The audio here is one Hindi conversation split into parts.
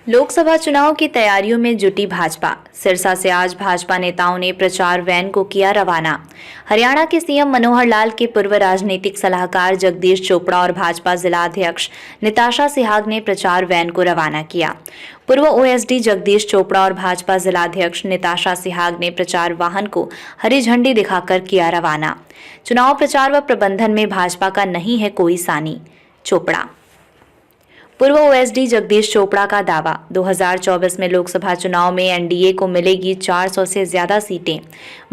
लोकसभा चुनाव की तैयारियों में जुटी भाजपा। सिरसा से आज भाजपा नेताओं ने प्रचार वैन को किया रवाना। हरियाणा के सीएम मनोहर लाल के पूर्व राजनीतिक सलाहकार जगदीश चोपड़ा और भाजपा जिला अध्यक्ष निताशा सिहाग ने प्रचार वैन को रवाना किया। पूर्व ओएसडी जगदीश चोपड़ा और भाजपा जिलाध्यक्ष निताशा सिहाग ने प्रचार वाहन को हरी झंडी दिखाकर किया रवाना। चुनाव प्रचार व प्रबंधन में भाजपा का नहीं है कोई सानी। चोपड़ा। पूर्व ओएसडी जगदीश चोपड़ा का दावा, 2024 में लोकसभा चुनाव में एनडीए को मिलेगी 400 से ज्यादा सीटें।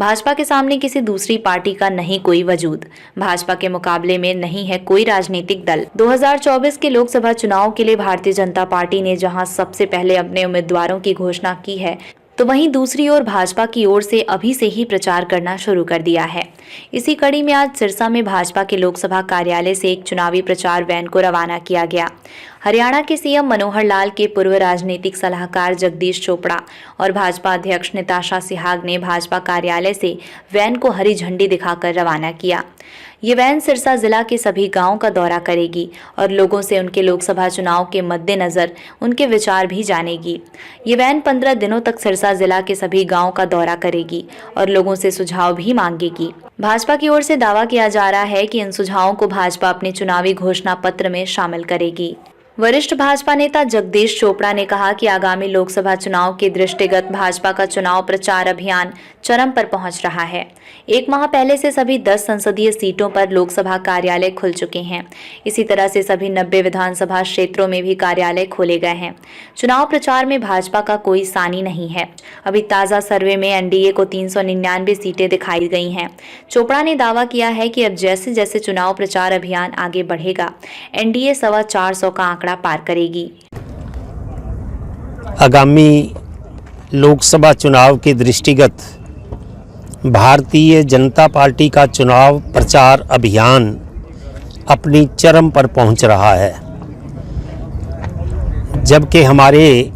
भाजपा के सामने किसी दूसरी पार्टी का नहीं कोई वजूद। भाजपा के मुकाबले में नहीं है कोई राजनीतिक दल। 2024 के लोकसभा चुनाव के लिए भारतीय जनता पार्टी ने जहां सबसे पहले अपने उम्मीदवारों की घोषणा की है, तो वहीं दूसरी ओर भाजपा की ओर से अभी से ही प्रचार करना शुरू कर दिया है। इसी कड़ी में आज सिरसा में भाजपा के लोकसभा कार्यालय से एक चुनावी प्रचार वैन को रवाना किया गया। हरियाणा के सीएम मनोहर लाल के पूर्व राजनीतिक सलाहकार जगदीश चोपड़ा और भाजपा अध्यक्ष निताशा सिहाग ने भाजपा कार्यालय से वैन को हरी झंडी दिखाकर रवाना किया। ये वैन सिरसा जिला के सभी गांवों का दौरा करेगी और लोगों से उनके लोकसभा चुनाव के मद्देनजर उनके विचार भी जानेगी। ये वैन 15 दिनों तक सिरसा जिला के सभी गांवों का दौरा करेगी और लोगों से सुझाव भी मांगेगी। भाजपा की ओर से दावा किया जा रहा है कि इन सुझावों को भाजपा अपने चुनावी घोषणा पत्र में शामिल करेगी। वरिष्ठ भाजपा नेता जगदीश चोपड़ा ने कहा कि आगामी लोकसभा चुनाव के दृष्टिगत भाजपा का चुनाव प्रचार अभियान चरम पर पहुंच रहा है। एक माह पहले से सभी 10 संसदीय सीटों पर लोकसभा कार्यालय खुल चुके हैं। इसी तरह से सभी 90 विधानसभा क्षेत्रों में भी कार्यालय खोले गए हैं। चुनाव प्रचार में भाजपा का कोई सानी नहीं है। अभी ताज़ा सर्वे में एनडीए को 399 सीटें दिखाई गई हैं। चोपड़ा ने दावा किया है कि अब जैसे जैसे चुनाव प्रचार अभियान आगे बढ़ेगा, एनडीए 425 का आंकड़ा पार करेगी। आगामी लोकसभा चुनाव के दृष्टिगत भारतीय जनता पार्टी का चुनाव प्रचार अभियान अपनी चरम पर पहुंच रहा है। जबकि हमारे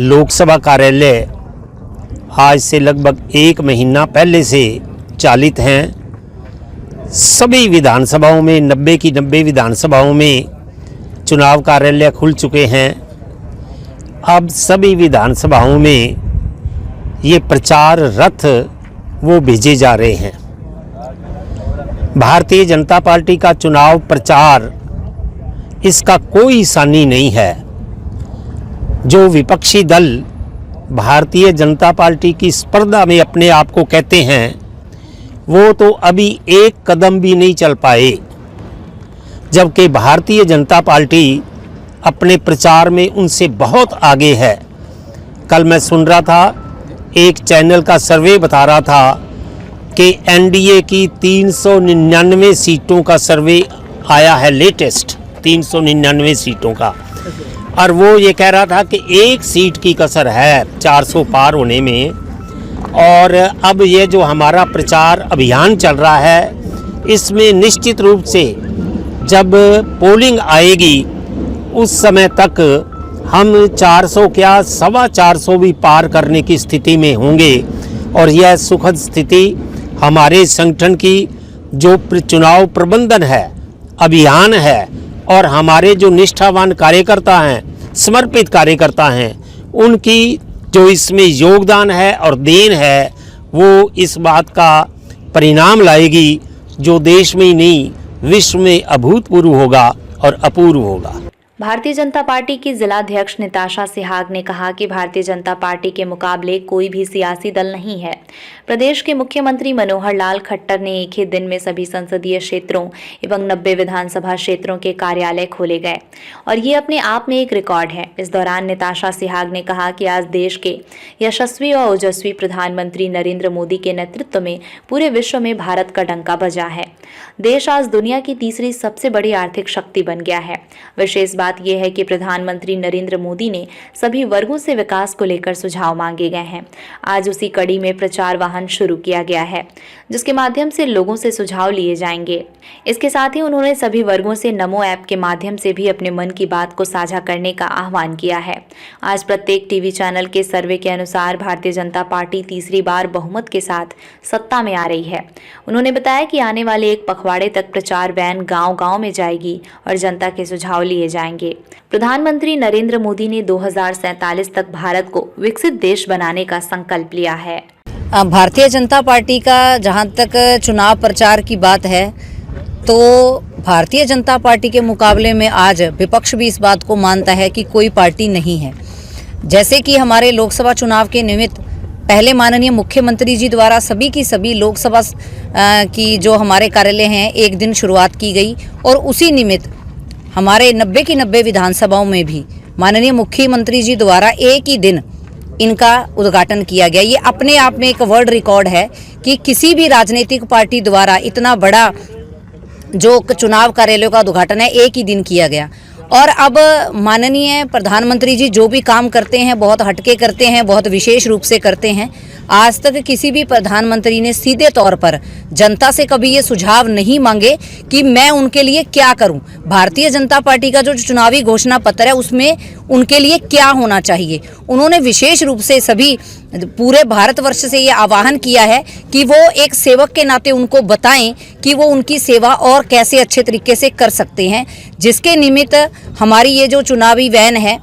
लोकसभा कार्यालय आज से लगभग 1 महीना पहले से चालित हैं। सभी विधानसभाओं में 90 की 90 विधानसभाओं में चुनाव कार्यालय खुल चुके हैं। अब सभी विधानसभाओं में ये प्रचार रथ वो भेजे जा रहे हैं। भारतीय जनता पार्टी का चुनाव प्रचार, इसका कोई सानी नहीं है। जो विपक्षी दल भारतीय जनता पार्टी की स्पर्धा में अपने आप को कहते हैं, वो तो अभी एक कदम भी नहीं चल पाए, जबकि भारतीय जनता पार्टी अपने प्रचार में उनसे बहुत आगे है। कल मैं सुन रहा था, एक चैनल का सर्वे बता रहा था कि एनडीए की 399 सीटों का सर्वे आया है, लेटेस्ट 399 सीटों का, और वो ये कह रहा था कि एक सीट की कसर है 400 पार होने में। और अब ये जो हमारा प्रचार अभियान चल रहा है, इसमें निश्चित रूप से जब पोलिंग आएगी उस समय तक हम 400 क्या 425 भी पार करने की स्थिति में होंगे। और यह सुखद स्थिति हमारे संगठन की जो चुनाव प्रबंधन है, अभियान है, और हमारे जो निष्ठावान कार्यकर्ता हैं, समर्पित कार्यकर्ता हैं, उनकी जो इसमें योगदान है और देन है, वो इस बात का परिणाम लाएगी जो देश में ही नहीं विश्व में अभूतपूर्व होगा और अपूर्व होगा। भारतीय जनता पार्टी की जिलाध्यक्ष निताशा सिहाग ने कहा कि भारतीय जनता पार्टी के मुकाबले कोई भी सियासी दल नहीं है। प्रदेश के मुख्यमंत्री मनोहर लाल खट्टर ने एक ही दिन में सभी संसदीय क्षेत्रों एवं 90 विधानसभा क्षेत्रों के कार्यालय खोले गए और ये अपने आप में एक रिकॉर्ड है। इस दौरान निताशा सिहाग ने कहा कि आज देश के यशस्वी और ओजस्वी प्रधानमंत्री नरेंद्र मोदी के नेतृत्व में पूरे विश्व में भारत का डंका बजा है। देश आज दुनिया की तीसरी सबसे बड़ी आर्थिक शक्ति बन गया है। विशेष बात यह है कि प्रधानमंत्री नरेंद्र मोदी ने सभी वर्गों से विकास को लेकर सुझाव मांगे गए हैं। आज उसी कड़ी में प्रचार वाहन शुरू किया गया है, जिसके माध्यम से लोगों से सुझाव लिए जाएंगे। इसके साथ ही उन्होंने सभी वर्गों से नमो ऐप के माध्यम से भी अपने मन की बात को साझा करने का आह्वान किया है। आज प्रत्येक टीवी चैनल के सर्वे के अनुसार भारतीय जनता पार्टी तीसरी बार बहुमत के साथ सत्ता में आ रही है। उन्होंने बताया कि आने वाले एक पखवाड़े तक प्रचार वैन गांव-गांव में जाएगी और जनता के सुझाव लिए जाएंगे। बताएंगे। प्रधानमंत्री नरेंद्र मोदी ने 2047 तक भारत को विकसित देश बनाने का संकल्प लिया है। भारतीय जनता पार्टी का जहां तक चुनाव प्रचार की बात है तो भारतीय जनता पार्टी के मुकाबले में आज विपक्ष भी इस बात को मानता है कि कोई पार्टी नहीं है। जैसे कि हमारे लोकसभा चुनाव के निमित्त पहले माननीय मुख्यमंत्री जी द्वारा सभी की सभी लोकसभा की जो हमारे कार्यालय हैं एक दिन शुरुआत की गई और उसी निमित्त हमारे 90 की 90 विधानसभाओं में भी माननीय मुख्यमंत्री जी द्वारा एक ही दिन इनका उद्घाटन किया गया। ये अपने आप में एक वर्ल्ड रिकॉर्ड है कि किसी भी राजनीतिक पार्टी द्वारा इतना बड़ा जो चुनाव कार्यालयों का उद्घाटन है एक ही दिन किया गया। और अब माननीय प्रधानमंत्री जी जो भी काम करते हैं बहुत हटके करते हैं, बहुत विशेष रूप से करते हैं। आज तक किसी भी प्रधानमंत्री ने सीधे तौर पर जनता से कभी ये सुझाव नहीं मांगे कि मैं उनके लिए क्या करूं। भारतीय जनता पार्टी का जो चुनावी घोषणा पत्र है उसमें उनके लिए क्या होना चाहिए, उन्होंने विशेष रूप से सभी पूरे भारतवर्ष से ये आह्वान किया है कि वो एक सेवक के नाते उनको बताएं कि वो उनकी सेवा और कैसे अच्छे तरीके से कर सकते हैं। जिसके निमित्त हमारी ये जो चुनावी वैन है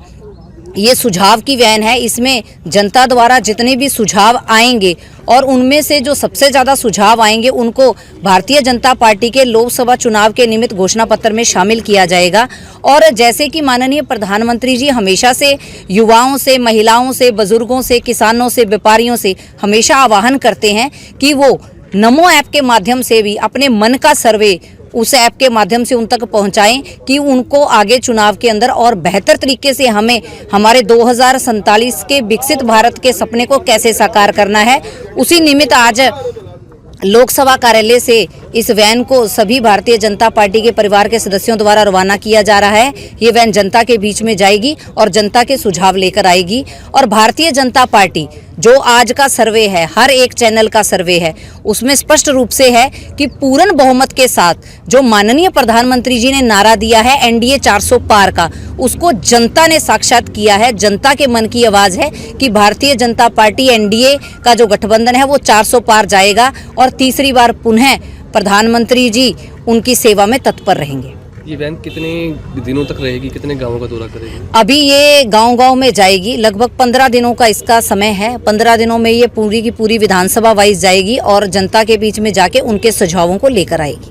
ये सुझाव की वैन है। इसमें जनता द्वारा जितने भी सुझाव आएंगे और उनमें से जो सबसे ज़्यादा सुझाव आएंगे उनको भारतीय जनता पार्टी के लोकसभा चुनाव के निमित्त घोषणा पत्र में शामिल किया जाएगा। और जैसे कि माननीय प्रधानमंत्री जी हमेशा से युवाओं से, महिलाओं से, बुजुर्गों से, किसानों से, व्यापारियों से हमेशा आह्वान करते हैं कि वो नमो ऐप के माध्यम से भी अपने मन का सर्वे उस ऐप के माध्यम से उन तक पहुंचाएं कि उनको आगे चुनाव के अंदर और बेहतर तरीके से हमें हमारे 2047 के विकसित भारत के सपने को कैसे साकार करना है। उसी निमित्त आज लोकसभा कार्यालय से इस वैन को सभी भारतीय जनता पार्टी के परिवार के सदस्यों द्वारा रवाना किया जा रहा है। ये वैन जनता के बीच में जाएगी और जनता के सुझाव लेकर आएगी। और भारतीय जनता पार्टी जो आज का सर्वे है, हर एक चैनल का सर्वे है, उसमें स्पष्ट रूप से है कि पूर्ण बहुमत के साथ जो माननीय प्रधानमंत्री जी ने नारा दिया है एनडीए 400 पार का, उसको जनता ने साक्षात किया है। जनता के मन की आवाज़ है कि भारतीय जनता पार्टी एनडीए का जो गठबंधन है वो 400 पार जाएगा और तीसरी बार पुनः प्रधानमंत्री जी उनकी सेवा में तत्पर रहेंगे। ये वैन कितने दिनों तक रहेगी, कितने गांवों का दौरा करेगी? अभी ये गांव-गांव में जाएगी। लगभग 15 दिनों का इसका समय है। 15 दिनों में ये पूरी की पूरी विधानसभा वाइज जाएगी और जनता के बीच में जाके उनके सुझावों को लेकर आएगी।